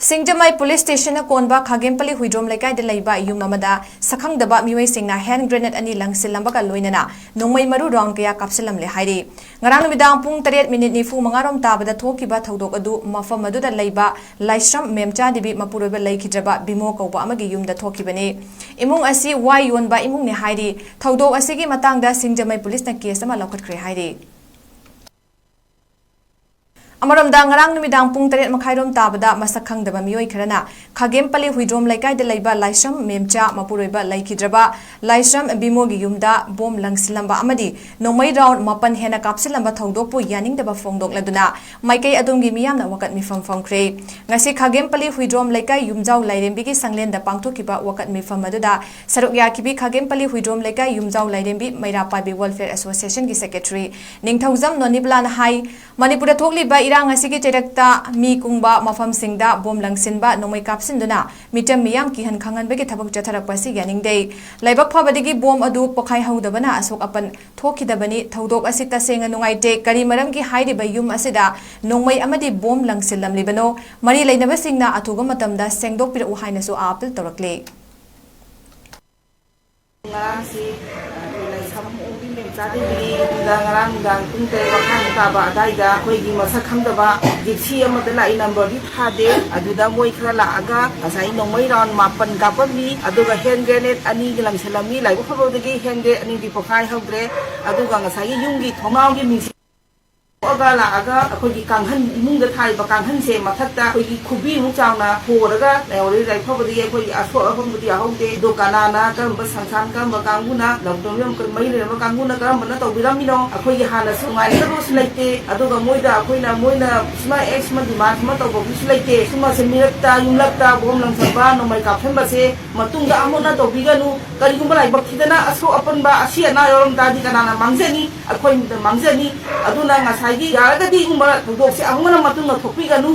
सिंगजमई police station कोनबा खागेमपली हुइद्रोम लेकाय द लैबा युम अमदा सखंगदबा मिवै सिंगना हैंड ग्रेनेड अनि लंगसिलंबका लोइनना नोंमै मरु राउंड कया कापसिलमले हाइरि ngarang numidang pung 7:45 tabada thokiba thodok adu mafam aduda leiba laisram memcha dibi mapuroba leikidraba bimo kauba amagi yumda thokibani imung asi wai yonba imung ne hairi thodok asigi matangda singjamai police na case ama lokhatkre hairi अमरमदा ngarang numidang pung 7:30 tabada masak khangdaba mioi kharana khagempali huidrom laikai de leiba laisram memcha mapuroiba laikidraba laisram bimogi yumda bom langsilamba amadi nomai round mapan hena kapsilamba thodokpu yaningdaba fongdok laduna maikai adumgi miyamna wakat mifam fongkre ngasi khagempali huidrom laikai yumjau lairembi gi sanglenda pangthokiba wakat mifam aduda saruk yakibi khagempali huidrom laikai yumjau lairembi mairapabi welfare association gi secretary ningthaujam noniblan hai manipur thokliba irang asigi cherakta mi kungba mafam singda bom langsinba nomai kapsinduna mitam miyam ki han khangan bege thabak chatharak pasi yaning dei laibak phabadigi bom adu pokhai haudabana asok apan thokidabani thodok asita senga nungai te kari maram gi hairi bayum asida nomai amadi bom langsilam libano mari leinaba singna athuga matamda sengdok pira u haina so apil torakle ngarang pung te wakhang taba daida khoigi masa khamdaba dipsi amada lai number di thade aduda moi khara la aga asai nomai round mapan kapami aduga hand grenade ani gilang salami lai phobodagi hand grenade ani di pokhai hogre aduga ngasai yungi thongaw gi mi oga la aga khoigi kanghan imung da thai ba kanghan se mathatta khoigi khubi mu chawna horaga leori lai phobodi khoigi aso ahomdi ahongde do kanana kam ba sansan kam ba kanguna lockdown yam kan mai le ba kanguna kam ba na tawbiramino khoigi hana sungai da ros laite aduga moida khoina moina sma x ma di ma taw ba bis laite sma se mirakta yumlakta bom lang saba no mai ka phemba se matunga amona tawbiganu kari gumba lai bakhidana aso apan ba asia na yorom ta di kanana mangjani akhoi mangjani aduna ngasai gi yaragadi umba thodok se ahumana matunga thokpiganu